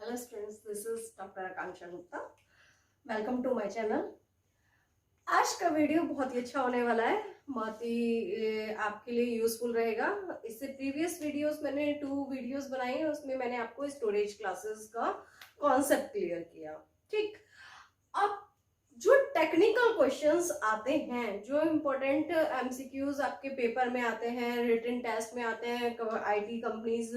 Hello students, this is doctor Akanksha Gupta. Welcome to my channel. आज का video बहुत ही अच्छा होने वाला है, बहुत ही आपके लिए यूजफुल रहेगा। इससे प्रीवियस वीडियोस मैंने 2 वीडियोस बनाई है, उसमें मैंने आपको स्टोरेज क्लासेस का कॉन्सेप्ट क्लियर किया। ठीक, अब जो टेक्निकल क्वेश्चंस आते हैं, जो इम्पोर्टेंट एमसीक्यूज आपके पेपर में आते हैं, रिटन टेस्ट में आते हैं, आईटी कंपनीज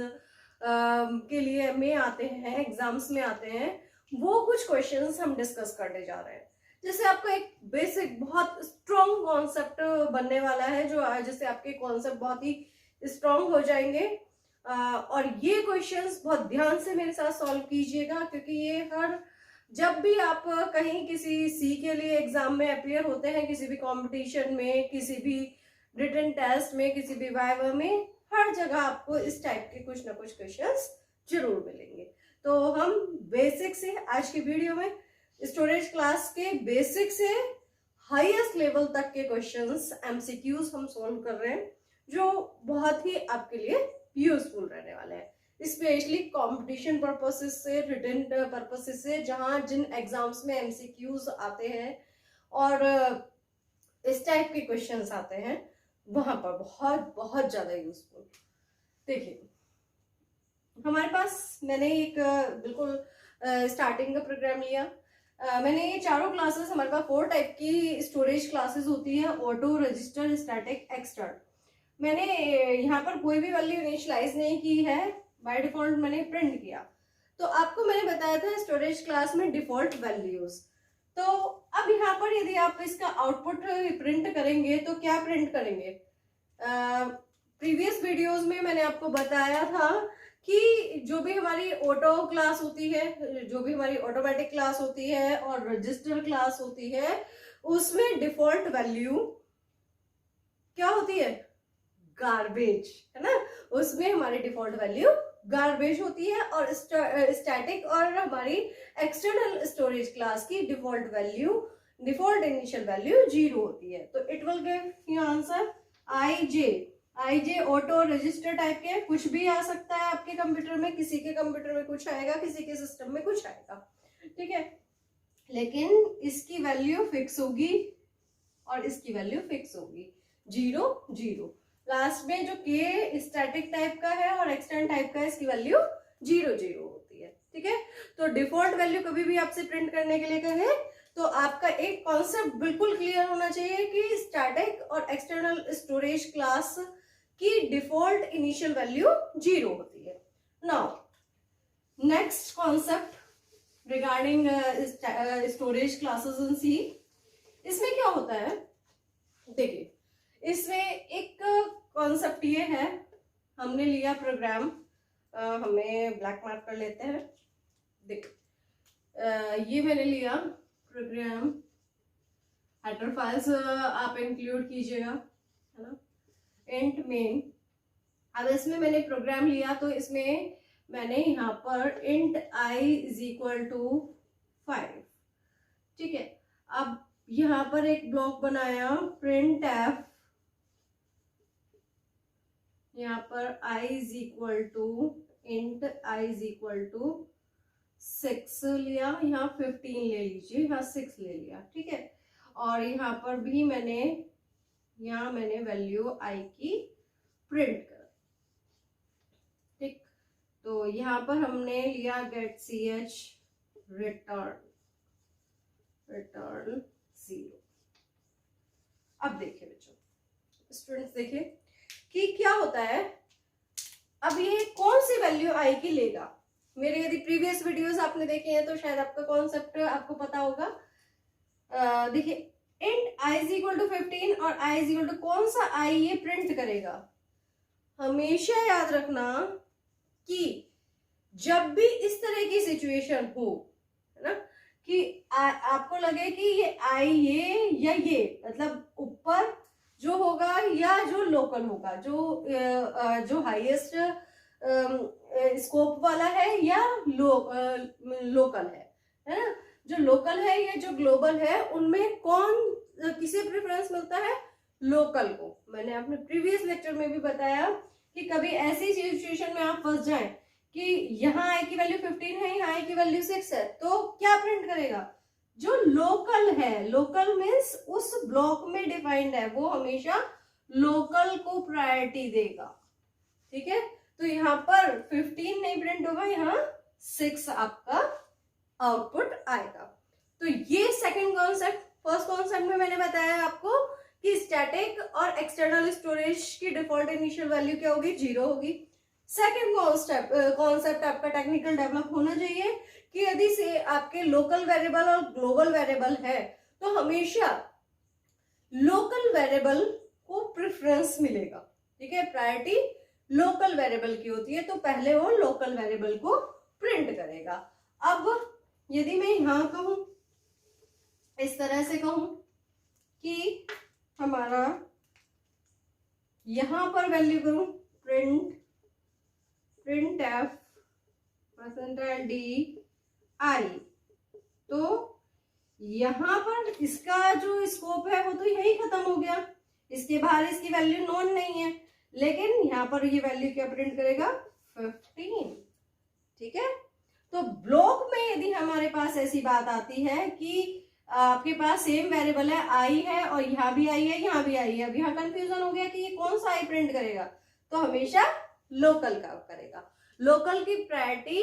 के लिए में आते हैं, एग्जाम्स में आते हैं, वो कुछ क्वेश्चंस हम डिस्कस करने जा रहे हैं। जैसे आपको एक बेसिक बहुत स्ट्रॉन्ग कॉन्सेप्ट बनने वाला है, जो जिससे आपके कॉन्सेप्ट बहुत ही स्ट्रॉन्ग हो जाएंगे। और ये क्वेश्चंस बहुत ध्यान से मेरे साथ सॉल्व कीजिएगा, क्योंकि ये हर जब भी आप कहीं किसी सी के लिए एग्जाम में अपियर होते हैं, किसी भी कंपटीशन में, किसी भी रिटन टेस्ट में, किसी भी वाइवा में, हर जगह आपको इस टाइप के कुछ ना कुछ क्वेश्चंस जरूर मिलेंगे। तो हम बेसिक से आज की वीडियो में स्टोरेज क्लास के बेसिक से हाईएस्ट लेवल तक के क्वेश्चंस, एमसीक्यूज हम सॉल्व कर रहे हैं, जो बहुत ही आपके लिए यूजफुल रहने वाले हैं, स्पेशली कंपटीशन पर्पसेस से, रिटन पर्पसेस से, जहां जिन एग्जाम्स में एमसीक्यूज आते हैं और इस टाइप के क्वेश्चंस आते हैं, वहां पर बहुत बहुत ज्यादा यूजफुल। देखिए, हमारे पास मैंने एक बिल्कुल स्टार्टिंग का प्रोग्राम लिया। मैंने ये चारों क्लासेस, हमारे पास 4 टाइप की स्टोरेज क्लासेस होती है, ऑटो, रजिस्टर, स्टैटिक, एक्सटर्न। मैंने यहाँ पर कोई भी वैल्यू इनिशियलाइज नहीं की है, बाय डिफॉल्ट मैंने प्रिंट किया। तो आपको मैंने बताया था स्टोरेज क्लास में डिफॉल्ट वैल्यूज। तो अब यहाँ पर यदि आप इसका आउटपुट प्रिंट करेंगे तो क्या प्रिंट करेंगे? प्रीवियस वीडियोस में मैंने आपको बताया था कि जो भी हमारी ऑटो क्लास होती है, जो भी हमारी ऑटोमेटिक क्लास होती है और रजिस्टर क्लास होती है, उसमें डिफॉल्ट वैल्यू क्या होती है? गार्बेज, है ना। उसमें हमारी डिफॉल्ट वैल्यू गार्बेज होती है। और स्टैटिक और हमारी एक्सटर्नल स्टोरेज क्लास की default value, default initial value 0 होती है। तो it will give you answer I J auto, register type के कुछ भी आ सकता है आपके कंप्यूटर में, किसी के कंप्यूटर में कुछ आएगा, किसी के सिस्टम में कुछ आएगा, ठीक है। लेकिन इसकी वैल्यू फिक्स होगी और इसकी वैल्यू फिक्स होगी, 0 0। लास्ट में जो के स्टैटिक टाइप का है और एक्सटर्न टाइप का है, इसकी वैल्यू 0 0 होती है, ठीक है। तो डिफॉल्ट वैल्यू कभी भी आपसे प्रिंट करने के लिए कहे तो आपका एक कॉन्सेप्ट बिल्कुल क्लियर होना चाहिए कि स्टैटिक और एक्सटर्नल स्टोरेज क्लास की डिफॉल्ट इनिशियल वैल्यू 0 होती है। Now next concept regarding storage classes in C, इसमें क्या होता है? देखिए, इसमें एक कॉन्सेप्ट ये है, हमने लिया प्रोग्राम, हमें ब्लैक मार्क कर लेते हैं। देखिए, ये मैंने लिया प्रोग्राम, हेडर फाइल्स आप इंक्लूड कीजिएगा, है ना, इंट मेन। अब इसमें मैंने प्रोग्राम लिया, तो इसमें मैंने यहाँ पर int I is equal to 5, ठीक है। अब यहाँ पर एक ब्लॉक बनाया, प्रिंट एफ, यहाँ पर i is equal to int I is equal to 6 लिया, यहाँ 15 ले लीजिए, यहाँ 6 ले लिया, ठीक है। और यहाँ पर भी मैंने वैल्यू आई की प्रिंट कर, ठीक। तो यहाँ पर हमने लिया गेट सी एच रिटर्न 0। अब देखिए बच्चों, स्टूडेंट्स देखिए कि क्या होता है। अब ये कौन सी वैल्यू आई की लेगा? मेरे यदि प्रीवियस वीडियोस आपने देखे हैं तो शायद आपका कॉन्सेप्ट आपको पता होगा। देखिए, int I is equal to 15 और आई इज इक्वल टू कौन सा आई ये प्रिंट करेगा? हमेशा याद रखना कि जब भी इस तरह की सिचुएशन हो, है ना, कि आपको लगे कि ये आई ये या ये, मतलब ऊपर जो होगा या जो लोकल होगा, जो हाईएस्ट स्कोप वाला है या लोकल है ना, जो लोकल है या जो ग्लोबल है, उनमें कौन किसे प्रेफरेंस मिलता है? लोकल को। मैंने अपने प्रीवियस लेक्चर में भी बताया कि कभी ऐसी सिचुएशन में आप फंस जाएं कि यहाँ आई की वैल्यू 15 है, यहाँ आई की वैल्यू 6 है, तो क्या प्रिंट करेगा? जो लोकल है, लोकल मीन्स उस ब्लॉक में डिफाइंड है, वो हमेशा लोकल को प्रायोरिटी देगा। ठीक है, तो यहाँ पर 15 नहीं प्रिंट होगा, यहाँ 6 आपका आउटपुट आएगा। तो ये सेकंड कॉन्सेप्ट। फर्स्ट कॉन्सेप्ट में मैंने बताया आपको कि स्टैटिक और एक्सटर्नल स्टोरेज की डिफॉल्ट इनिशियल वैल्यू क्या होगी? 0 होगी। सेकंड कॉन्सेप्ट आपका टेक्निकल डेवलप होना चाहिए कि यदि से आपके लोकल वेरिएबल और ग्लोबल वेरिएबल है तो हमेशा लोकल वेरिएबल को प्रेफरेंस मिलेगा। ठीक है, प्रायोरिटी लोकल वेरिएबल की होती है, तो पहले वो लोकल वेरिएबल को प्रिंट करेगा। अब यदि मैं यहां कहूं, इस तरह से कहूं कि हमारा यहां पर वैल्यू करूं print F percentile D I, तो यहां पर इसका जो स्कोप है वो तो यही खत्म हो गया, इसके बाहर इसकी वैल्यू नॉन नहीं है, लेकिन यहाँ पर ये वैल्यू क्या प्रिंट करेगा? 15। ठीक है, तो ब्लॉक में यदि हमारे पास ऐसी बात आती है कि आपके पास सेम वेरिएबल है, आई है और यहाँ भी आई है, यहाँ भी आई है, अब यहाँ कंफ्यूजन हो गया कि ये कौन सा आई प्रिंट करेगा, तो हमेशा लोकल का करेगा। लोकल की प्रायोरिटी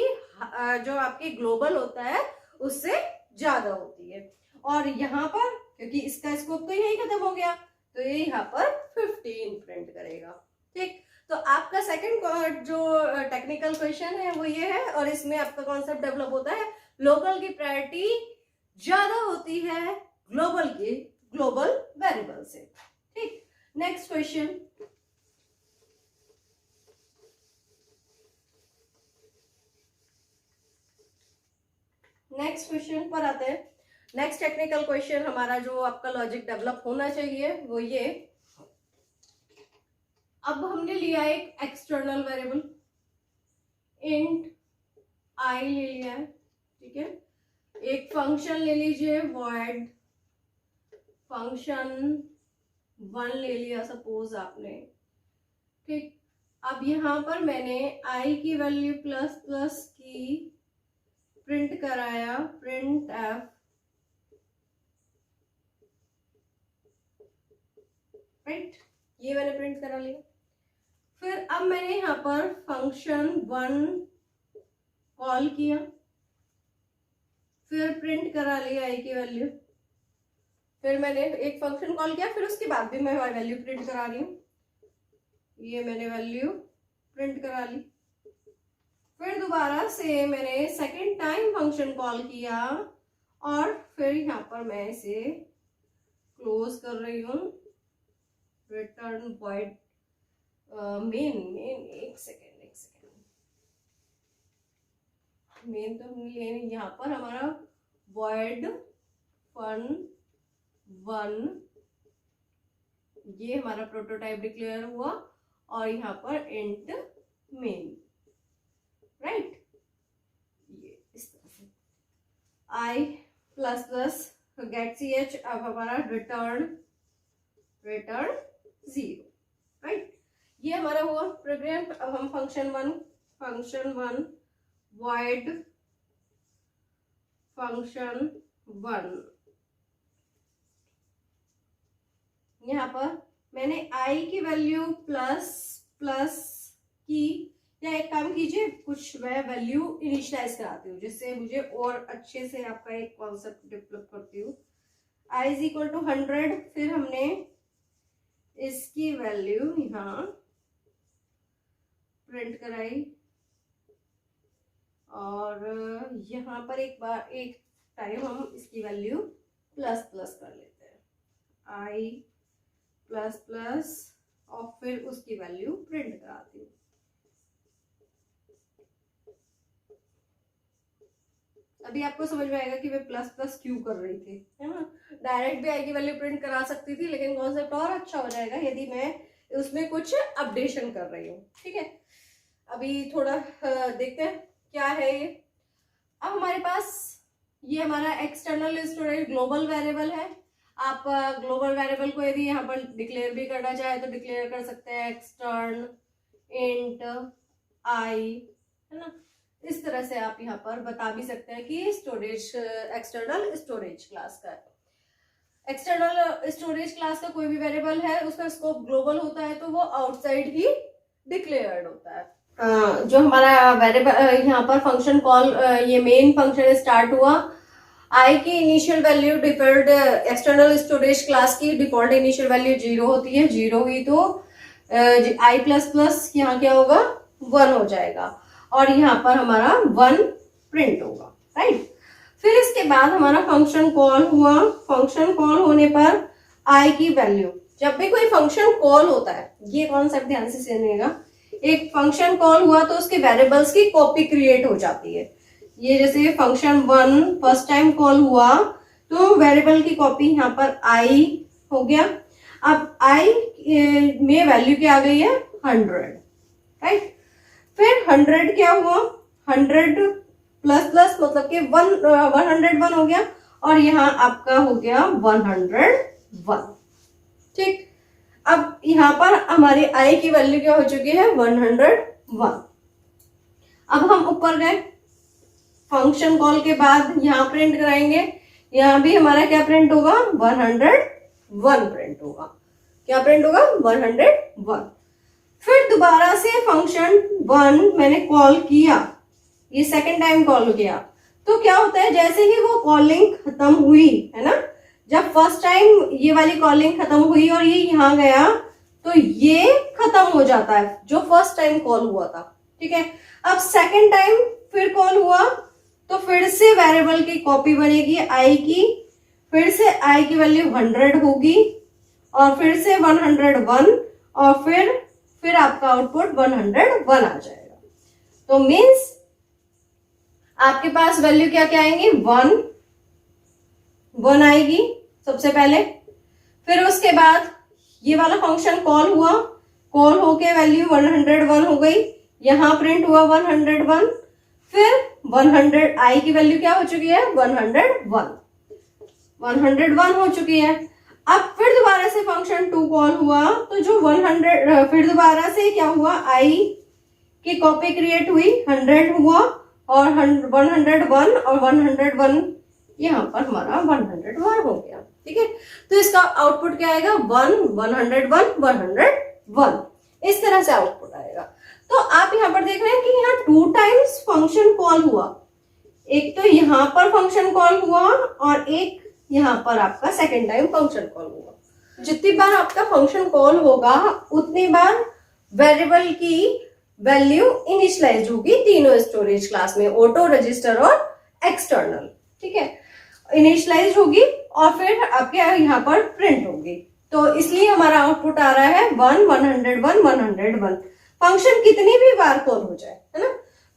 जो आपके ग्लोबल होता है उससे ज्यादा होती है, और यहाँ पर क्योंकि इसका स्कोप तो यही खत्म हो गया, तो ये यहाँ पर 15 प्रिंट करेगा। ठीक, तो आपका सेकंड जो टेक्निकल क्वेश्चन है वो ये है, और इसमें आपका कॉन्सेप्ट डेवलप होता है लोकल की प्रायोरिटी ज्यादा होती है ग्लोबल वेरिएबल से। ठीक, नेक्स्ट क्वेश्चन। नेक्स्ट क्वेश्चन पर आते हैं। नेक्स्ट टेक्निकल क्वेश्चन हमारा जो आपका लॉजिक डेवलप होना चाहिए वो ये, अब हमने लिया एक एक्सटर्नल वेरिएबल इंट आई ले लिया है। ठीक है, एक फंक्शन ले लीजिए void फंक्शन 1 ले लिया सपोज आपने। ठीक, अब यहां पर मैंने आई की वैल्यू प्लस प्लस की प्रिंट कराया, प्रिंट एफ राइट, ये मैंने प्रिंट करा लिया। फिर अब मैंने यहाँ पर फंक्शन 1 कॉल किया, फिर प्रिंट करा लिया आई की वैल्यू, फिर मैंने एक फंक्शन कॉल किया, फिर उसके बाद भी मैं वैल्यू प्रिंट करा रही हूँ, ये मैंने वैल्यू प्रिंट करा ली। फिर दोबारा से मैंने सेकेंड टाइम फंक्शन कॉल किया, और फिर यहाँ पर मैं इसे क्लोज कर रही हूँ, रिटर्न वॉइड मेन एक सेकेंड मेन तो हमने लिया नहीं, यहाँ पर हमारा वॉइड fun1 ये हमारा प्रोटोटाइप डिक्लेयर हुआ, और यहाँ पर इंट मेन राइट, ये इस तरह से I plus plus get C H, अब हमारा रिटर्न 0 राइट, ये हमारा हुआ प्रोग्राम। अब हम फंक्शन वन void फंक्शन 1, यहाँ पर मैंने आई की वैल्यू प्लस प्लस की, या एक काम कीजिए कुछ मैं वैल्यू इनिशियलाइज कराती हूँ जिससे मुझे और अच्छे से आपका एक कॉन्सेप्ट डेवलप करती हूँ। आई इज इक्वल टू 100, फिर हमने इसकी वैल्यू यहाँ प्रिंट कराई, और यहाँ पर एक टाइम हम इसकी वैल्यू प्लस प्लस कर लेते हैं, आई प्लस प्लस, और फिर उसकी वैल्यू प्रिंट कराती हूँ। अभी आपको समझ में आएगा कि मैं प्लस प्लस क्यों कर रही थी, है ना। डायरेक्ट भी आई की वैल्यू प्रिंट करा सकती थी, लेकिन कॉन्सेप्ट और अच्छा हो जाएगा यदि मैं उसमें कुछ अपडेशन कर रही हूँ। ठीक है, अभी थोड़ा देखते हैं क्या है ये। अब हमारे पास ये हमारा एक्सटर्नल स्टोरेज ग्लोबल वेरिएबल है। आप ग्लोबल वेरिएबल को यदि यहाँ पर डिक्लेयर भी करना चाहे तो डिक्लेयर कर सकते हैं, एक्सटर्न इंट आई, है है ना। इस तरह से आप यहाँ पर बता भी सकते हैं कि स्टोरेज एक्सटर्नल स्टोरेज क्लास का है। एक्सटर्नल स्टोरेज क्लास का कोई भी वेरिएबल है, उसका स्कोप ग्लोबल होता है तो वो आउटसाइड ही डिक्लेयर्ड होता है। जो हमारा वेरिएबल यहाँ पर फंक्शन कॉल, ये मेन फंक्शन स्टार्ट हुआ, आई की initial value default external storage class की डिफॉल्ट इनिशियल वैल्यू 0 होती है। 0 हुई तो आई प्लस प्लस यहाँ क्या होगा 1 हो जाएगा और यहाँ पर हमारा 1 प्रिंट होगा, राइट। फिर इसके बाद हमारा फंक्शन कॉल हुआ। फंक्शन कॉल होने पर आई की वैल्यू, जब भी कोई फंक्शन कॉल होता है, ये कॉन्सेप्ट ध्यान से सुनिएगा, एक फंक्शन कॉल हुआ तो उसके वेरिएबल्स की कॉपी क्रिएट हो जाती है। ये जैसे फंक्शन 1 फर्स्ट टाइम कॉल हुआ तो वेरिएबल की कॉपी यहाँ पर आई हो गया। अब आई में वैल्यू क्या आ गई है 100, राइट। फिर 100 क्या हुआ 100 प्लस प्लस मतलब कि 101 हो गया और यहाँ आपका हो गया 101, ठीक। अब यहाँ पर हमारी आई की वैल्यू क्या हो चुकी है 101। अब हम ऊपर गए, फंक्शन कॉल के बाद यहाँ प्रिंट कराएंगे, यहाँ भी हमारा क्या प्रिंट होगा 101 प्रिंट होगा। क्या प्रिंट होगा 101। फिर दोबारा से फंक्शन 1 मैंने कॉल किया, ये सेकंड टाइम कॉल किया तो क्या होता है, जैसे ही वो कॉलिंग खत्म हुई है ना, जब फर्स्ट टाइम ये वाली कॉलिंग खत्म हुई और ये यहाँ गया तो ये खत्म हो जाता है जो फर्स्ट टाइम कॉल हुआ था, ठीक है। अब सेकंड टाइम फिर कॉल हुआ तो फिर से वेरिएबल की कॉपी बनेगी आई की, फिर से आई की वैल्यू 100 होगी और फिर से 101 और फिर आपका आउटपुट 101 आ जाएगा। तो मीन्स आपके पास वैल्यू क्या क्या आएंगी 1 आएगी सबसे पहले, फिर उसके बाद ये वाला फंक्शन कॉल हुआ, कॉल होके वैल्यू 101 हो गई, यहां प्रिंट हुआ 101, फिर 100 आई की वैल्यू क्या हो चुकी है 101 हो चुकी है। अब फिर दोबारा से फंक्शन 2 कॉल हुआ तो जो 100 फिर दोबारा से क्या हुआ आई की कॉपी क्रिएट हुई, 100 हुआ और 101 और 101 यहाँ पर हमारा 101 हो गया, ठीक है। तो इसका आउटपुट क्या आएगा 101 इस तरह से आउटपुट आएगा। तो आप यहाँ पर देख रहे हैं कि यहाँ 2 टाइम्स फंक्शन कॉल हुआ, एक तो यहाँ पर फंक्शन कॉल हुआ और एक यहाँ पर आपका सेकेंड टाइम फंक्शन कॉल हुआ। जितनी बार आपका फंक्शन कॉल होगा उतनी बार वेरिएबल की वैल्यू इनिशियलाइज होगी तीनों स्टोरेज क्लास में, ऑटो, रजिस्टर और एक्सटर्नल, ठीक है। इनिशियलाइज होगी और फिर आपके यहाँ पर प्रिंट होगी, तो इसलिए हमारा आउटपुट आ रहा है 101 फंक्शन कितनी भी बार कॉल हो जाए, है ना,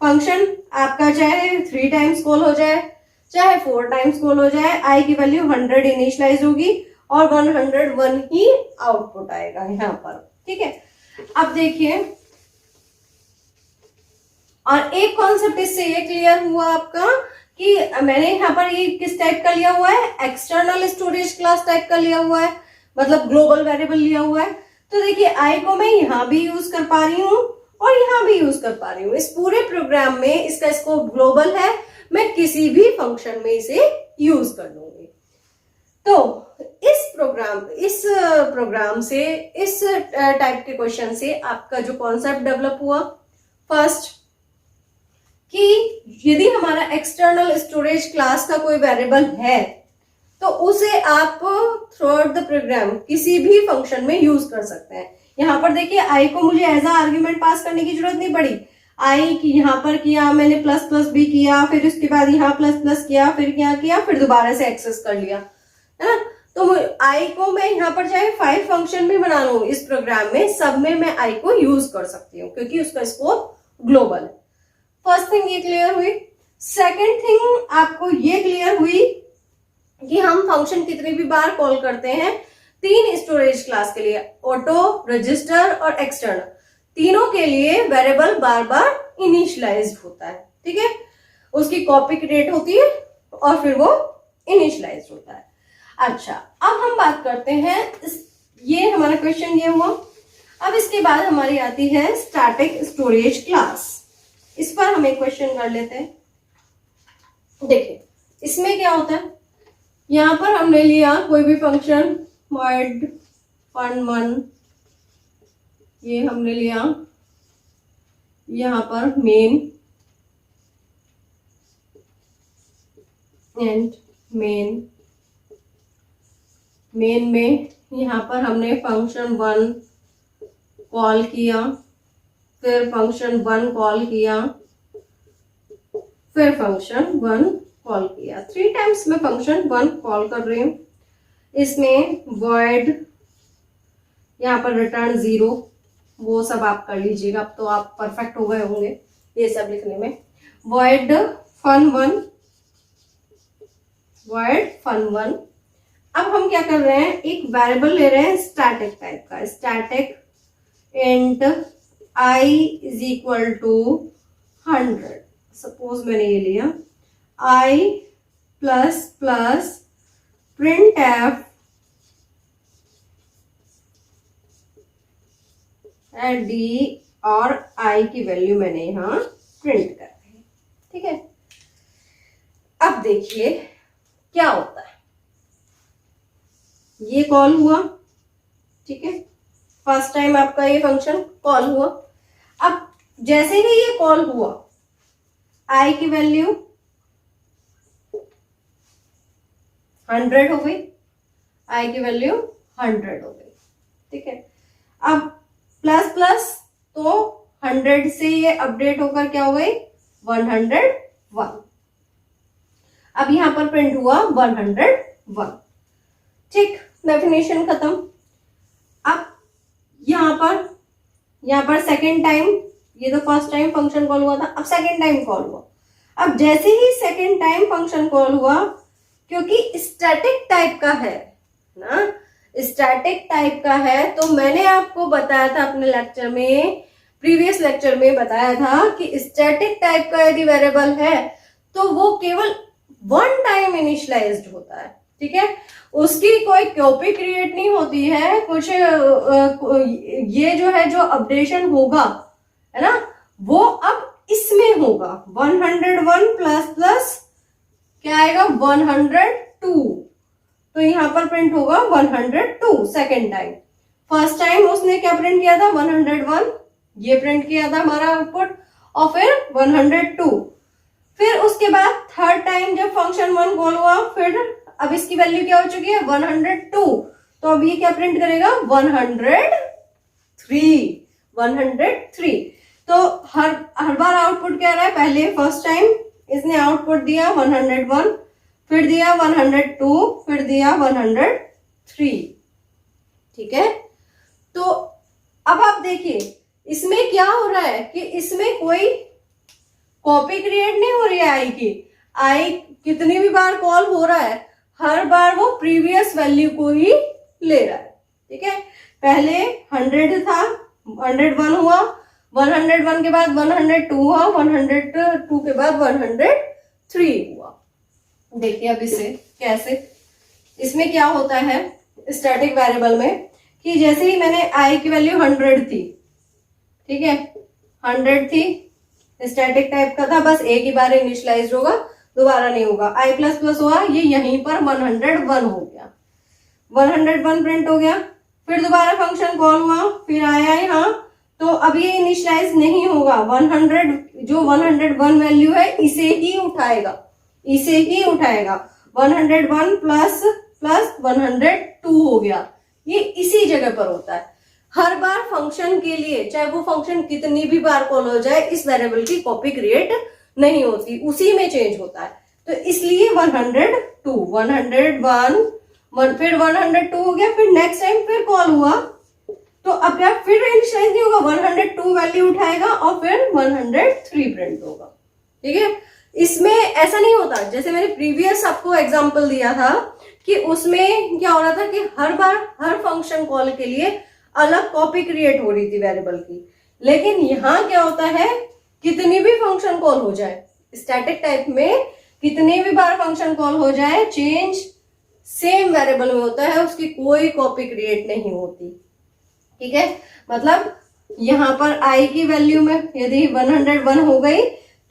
फंक्शन आपका चाहे 3 टाइम्स कॉल हो जाए चाहे 4 टाइम्स कॉल हो जाए, आई की वैल्यू 100 इनिशियलाइज होगी और 101 ही आउटपुट आएगा यहाँ पर, ठीक है। अब देखिए, और एक कॉन्सेप्ट इससे ये क्लियर हुआ आपका कि मैंने यहाँ पर ये किस टाइप का लिया हुआ है, एक्सटर्नल स्टोरेज क्लास टाइप का लिया हुआ है, मतलब ग्लोबल वेरिएबल लिया हुआ है। तो देखिए आई को मैं यहाँ भी यूज कर पा रही हूँ और यहाँ भी यूज कर पा रही हूँ। इस पूरे प्रोग्राम में इसका स्कोप ग्लोबल है, मैं किसी भी फंक्शन में इसे यूज कर लूंगी। तो इस प्रोग्राम से, इस टाइप के क्वेश्चन से आपका जो कॉन्सेप्ट डेवलप हुआ, फर्स्ट कि यदि हमारा एक्सटर्नल स्टोरेज क्लास का कोई वेरिएबल है तो उसे आप थ्रू आउट द प्रोग्राम किसी भी फंक्शन में यूज कर सकते हैं। यहाँ पर देखिए आई को मुझे एज अ आर्ग्यूमेंट पास करने की जरूरत नहीं पड़ी, आई की यहाँ पर किया मैंने प्लस प्लस भी किया, फिर उसके बाद यहाँ प्लस प्लस किया, फिर क्या किया, फिर दोबारा से एक्सेस कर लिया, है ना। तो आई को मैं यहाँ पर चाहे 5 फंक्शन भी बना लूं इस प्रोग्राम में, सब में मैं आई को यूज कर सकती हूँ क्योंकि उसका स्कोप ग्लोबल है। फर्स्ट थिंग ये क्लियर हुई। सेकेंड थिंग आपको ये क्लियर हुई कि हम फंक्शन कितनी भी बार कॉल करते हैं 3 स्टोरेज क्लास के लिए, ऑटो, रजिस्टर और एक्सटर्नल, तीनों के लिए वेरिएबल बार बार इनिशियलाइज होता है, ठीक है। उसकी कॉपी क्रिएट होती है और फिर वो इनिशियलाइज होता है। अच्छा, अब हम बात करते हैं, ये हमारा क्वेश्चन ये हुआ। अब इसके बाद हमारी आती है स्टैटिक स्टोरेज क्लास। इस पर हम एक क्वेश्चन कर लेते हैं। देखिए इसमें क्या होता है, यहाँ पर हमने लिया कोई भी फंक्शन void fun1, ये हमने लिया यहाँ पर मेन एंड मेन में यहाँ पर हमने फंक्शन 1 कॉल किया, फिर फंक्शन 1 कॉल किया, फिर फंक्शन 1 कॉल किया। 3 टाइम्स मैं फंक्शन 1 कॉल कर रही हूँ। इसमें void यहाँ पर रिटर्न 0, वो सब आप कर लीजिएगा, अब तो आप परफेक्ट हो गए होंगे ये सब लिखने में। void fun1। अब हम क्या कर रहे हैं, एक वेरिएबल ले रहे हैं स्टैटिक टाइप का, static int I is equal to 100। सपोज मैंने ये लिया I plus plus print f d और I की वैल्यू मैंने यहाँ प्रिंट कर दी। ठीक है, अब देखिए क्या होता है, ये कॉल हुआ, ठीक है, फर्स्ट टाइम आपका ये फंक्शन कॉल हुआ। अब जैसे ही ये कॉल हुआ I की वैल्यू 100 हो गई, I की वैल्यू 100 हो गई। ठीक है, अब प्लस प्लस तो 100 से ये अपडेट होकर क्या हो गई 101। अब यहां पर प्रिंट हुआ 101। ठीक, डेफिनेशन खत्म। अब यहां पर सेकेंड टाइम, ये तो फर्स्ट टाइम फंक्शन कॉल हुआ था, अब सेकेंड टाइम कॉल हुआ। अब जैसे ही सेकेंड टाइम फंक्शन कॉल हुआ, क्योंकि स्टैटिक टाइप का है ना, स्टैटिक टाइप का है, तो मैंने आपको बताया था अपने लेक्चर में, प्रीवियस लेक्चर में बताया था कि स्टैटिक टाइप का यदि वेरिएबल है तो वो केवल 1 टाइम इनिशियलाइज्ड होता है। ठीक है, उसकी कोई कॉपी क्रिएट नहीं होती है, कुछ ये जो है जो अपडेशन होगा है ना, वो अब इसमें होगा 101 प्लस प्लस क्या आएगा 102। तो यहां पर प्रिंट होगा 102 सेकेंड टाइम। फर्स्ट टाइम उसने क्या प्रिंट किया था 101, ये प्रिंट किया था हमारा आउटपुट, और फिर 102। फिर उसके बाद थर्ड टाइम जब फंक्शन 1 कॉल हुआ, फिर अब इसकी वैल्यू क्या हो चुकी है 102, तो अब ये क्या प्रिंट करेगा 103। तो हर बार आउटपुट क्या रहा है, पहले फर्स्ट टाइम इसने आउटपुट दिया 101, फिर दिया 102, फिर दिया 103। ठीक है, तो अब आप देखिए इसमें क्या हो रहा है कि इसमें कोई कॉपी क्रिएट नहीं हो रही है आई की। आई कितनी भी बार कॉल हो रहा है, हर बार वो प्रीवियस वैल्यू को ही ले रहा है। ठीक है, पहले 100 था, 101 हुआ, 101 के बाद 102 हुआ, 102 के बाद 103 हुआ। देखिए अब इसे कैसे, इसमें क्या होता है स्टैटिक वेरिएबल में कि जैसे ही मैंने आई की वैल्यू 100 थी, ठीक है 100 थी, स्टैटिक टाइप का था, बस एक ही बार इनिशियलाइज होगा, दोबारा नहीं होगा। आई प्लस प्लस हुआ, ये यहीं पर 101 हो गया, 101 प्रिंट हो गया। फिर दोबारा फंक्शन कॉल हुआ, फिर आया यहाँ, तो अब ये इनिशियलाइज नहीं होगा, 100 जो 101 वैल्यू है इसे ही उठाएगा, 101 प्लस प्लस 102 हो गया, ये इसी जगह पर होता है। हर बार फंक्शन के लिए, चाहे वो फंक्शन कितनी भी बार कॉल हो जाए, इस वेरिएबल की कॉपी क्रिएट नहीं होती, उसी में चेंज होता है। तो इसलिए 102, 101, फिर 102 हो गया, फिर नेक्स्ट टाइम फिर कॉल हुआ, तो अब क्या फिर इनिशियलाइज नहीं होगा, 102 वैल्यू उठाएगा और फिर 103 प्रिंट होगा। ठीक है, इसमें ऐसा नहीं होता, जैसे मैंने प्रीवियस आपको एग्जांपल दिया था कि उसमें क्या हो रहा था कि हर बार हर फंक्शन कॉल के लिए अलग कॉपी क्रिएट हो रही थी वेरिएबल की। लेकिन यहाँ क्या होता है, कितनी भी फंक्शन कॉल हो जाए, स्टैटिक टाइप में कितनी भी बार फंक्शन कॉल हो जाए, चेंज सेम वेरिएबल में होता है, उसकी कोई कॉपी क्रिएट नहीं होती। ठीक है, मतलब यहाँ पर i की वैल्यू में यदि 101 हो गई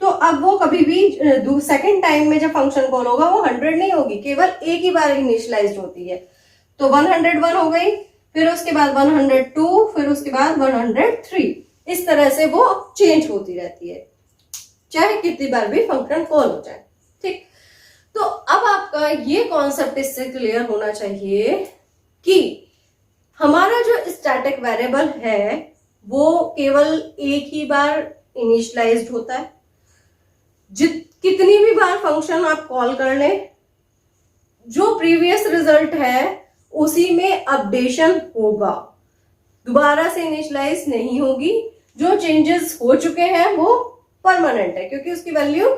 तो अब वो कभी भी सेकेंड टाइम में जब फंक्शन कॉल होगा वो 100 नहीं होगी, केवल एक ही बार इनिशियलाइज होती है। तो 101 हो गई, फिर उसके बाद 102, फिर उसके बाद 103, इस तरह से वो चेंज होती रहती है चाहे कितनी बार भी फंक्शन कॉल हो जाए। ठीक, तो अब आपका ये कॉन्सेप्ट इससे क्लियर होना चाहिए कि हमारा जो स्टैटिक वेरिएबल है वो केवल एक ही बार इनिशियलाइज्ड होता है। कितनी भी बार फंक्शन आप कॉल कर ले, जो प्रीवियस रिजल्ट है उसी में अपडेशन होगा, दोबारा से इनिशियलाइज नहीं होगी। जो चेंजेस हो चुके हैं वो परमानेंट है, क्योंकि उसकी value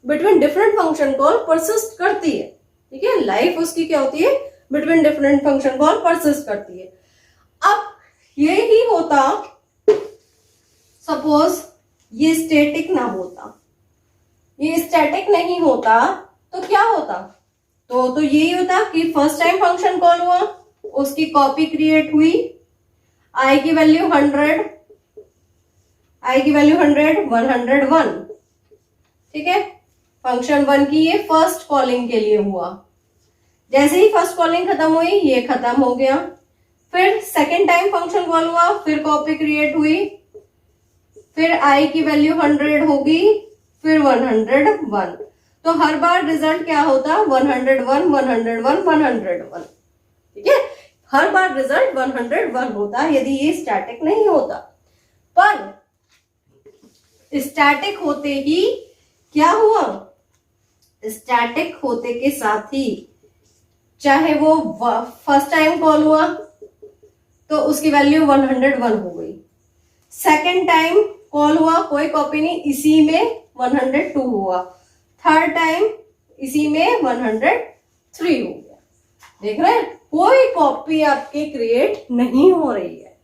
between different function call persist करती है। ठीक है, लाइफ उसकी क्या होती है, between different function call persist करती है। अब ये ही होता, सपोज ये स्टैटिक ना होता, ये स्टैटिक नहीं होता तो क्या होता, तो यही होता कि फर्स्ट टाइम फंक्शन कॉल हुआ, उसकी कॉपी क्रिएट हुई, i की वैल्यू 100, i की वैल्यू 100, 101। ठीक है, फंक्शन 1 की ये फर्स्ट कॉलिंग के लिए हुआ, जैसे ही फर्स्ट कॉलिंग खत्म हुई ये खत्म हो गया। फिर सेकेंड टाइम फंक्शन कॉल हुआ, फिर कॉपी क्रिएट हुई, फिर i की वैल्यू 100 होगी, फिर 101। तो हर बार रिजल्ट क्या होता, 101, 101, 101। ठीक है, हर बार रिजल्ट 101 होता यदि ये स्टैटिक नहीं होता। पर स्टैटिक होते ही क्या हुआ, स्टैटिक होते के साथ ही चाहे वो फर्स्ट टाइम कॉल हुआ तो उसकी वैल्यू 101 हो गई, सेकेंड टाइम कॉल हुआ कोई कॉपी नहीं, इसी में 102 हुआ, थर्ड टाइम इसी में 103 हो गया। देख रहे हैं, कोई कॉपी आपकी क्रिएट नहीं हो रही है,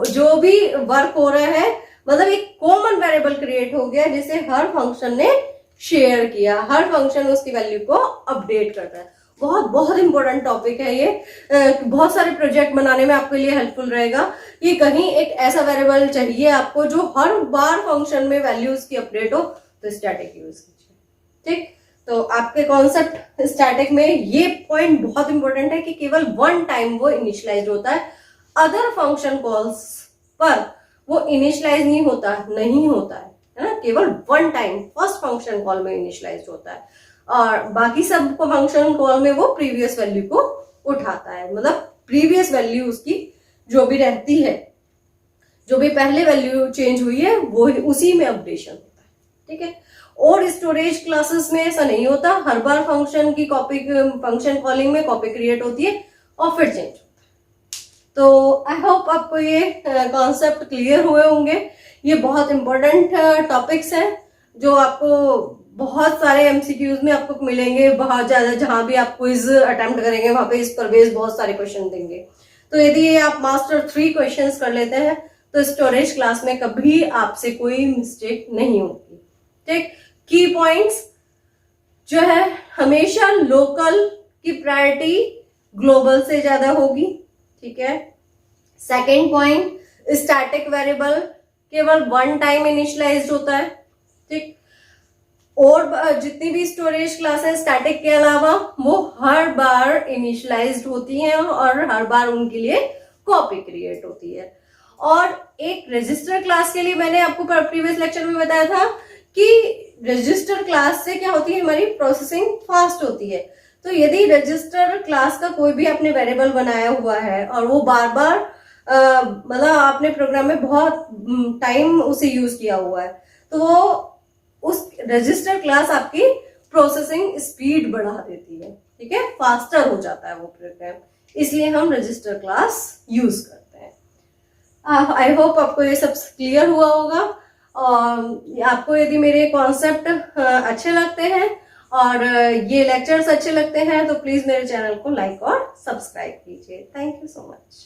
जो भी वर्क हो रहा है मतलब एक कॉमन वेरिएबल क्रिएट हो गया जिसे हर फंक्शन ने शेयर किया, हर फंक्शन उसकी वैल्यू को अपडेट करता है। बहुत बहुत इंपॉर्टेंट टॉपिक है ये, बहुत सारे प्रोजेक्ट बनाने में आपके लिए हेल्पफुल रहेगा कि कहीं एक ऐसा वेरिएबल चाहिए आपको जो हर बार फंक्शन में वैल्यूज की अपडेट हो, तो स्टैटिक यूज कीजिए। ठीक, तो आपके कॉन्सेप्ट स्टैटिक में ये पॉइंट बहुत इंपॉर्टेंट है कि केवल वन टाइम वो इनिशियलाइज होता है, अदर फंक्शन कॉल्स पर वो इनिशियलाइज नहीं होता है ना, केवल one time first function call में इनिशियलाइज होता है और बाकी सब फंक्शन कॉल में वो प्रीवियस वैल्यू को उठाता है, मतलब प्रीवियस वैल्यू उसकी जो भी रहती है, जो भी पहले वैल्यू चेंज हुई है वो उसी में अपडेशन होता है। ठीक है, और स्टोरेज क्लासेस में ऐसा नहीं होता, हर बार फंक्शन की कॉपी, फंक्शन कॉलिंग में कॉपी क्रिएट होती है और फिर चेंज होता है। तो आई होप आपको ये कॉन्सेप्ट क्लियर हुए होंगे। ये बहुत इंपॉर्टेंट टॉपिक्स हैं जो आपको बहुत सारे एमसीक्यूज में आपको मिलेंगे, बहुत ज्यादा, जहां भी आप क्विज अटेम्प्ट करेंगे वहां पे इस पर बेस्ड बहुत सारे क्वेश्चन देंगे। तो यदि आप मास्टर 3 क्वेश्चंस कर लेते हैं तो स्टोरेज क्लास में कभी आपसे कोई मिस्टेक नहीं होगी। ठीक, की पॉइंट्स जो है हमेशा लोकल की प्रायोरिटी ग्लोबल से ज्यादा होगी। ठीक है, सेकेंड पॉइंट, स्टैटिक वेरिएबल केवल वन टाइम इनिशियलाइज्ड होता है। ठीक, और जितनी भी स्टोरेज क्लासेस स्टैटिक के अलावा वो हर बार इनिशियलाइज्ड होती हैं और हर बार उनके लिए कॉपी क्रिएट होती है। और एक रजिस्टर क्लास के लिए मैंने आपको प्रीवियस लेक्चर में बताया था कि रजिस्टर क्लास से क्या होती है, हमारी प्रोसेसिंग फास्ट होती है। तो यदि रजिस्टर क्लास का कोई भी आपने वेरिएबल बनाया हुआ है और वो बार बार मतलब आपने प्रोग्राम में बहुत टाइम उसे यूज किया हुआ है, तो वो उस रजिस्टर क्लास आपकी प्रोसेसिंग स्पीड बढ़ा देती है। ठीक है, फास्टर हो जाता है वो प्रोग्राम, इसलिए हम रजिस्टर क्लास यूज करते हैं। आई होप आपको ये सब क्लियर हुआ होगा। और आपको यदि मेरे कॉन्सेप्ट अच्छे लगते हैं और ये लेक्चर्स अच्छे लगते हैं तो प्लीज मेरे चैनल को लाइक और सब्सक्राइब कीजिए। Thank you so much.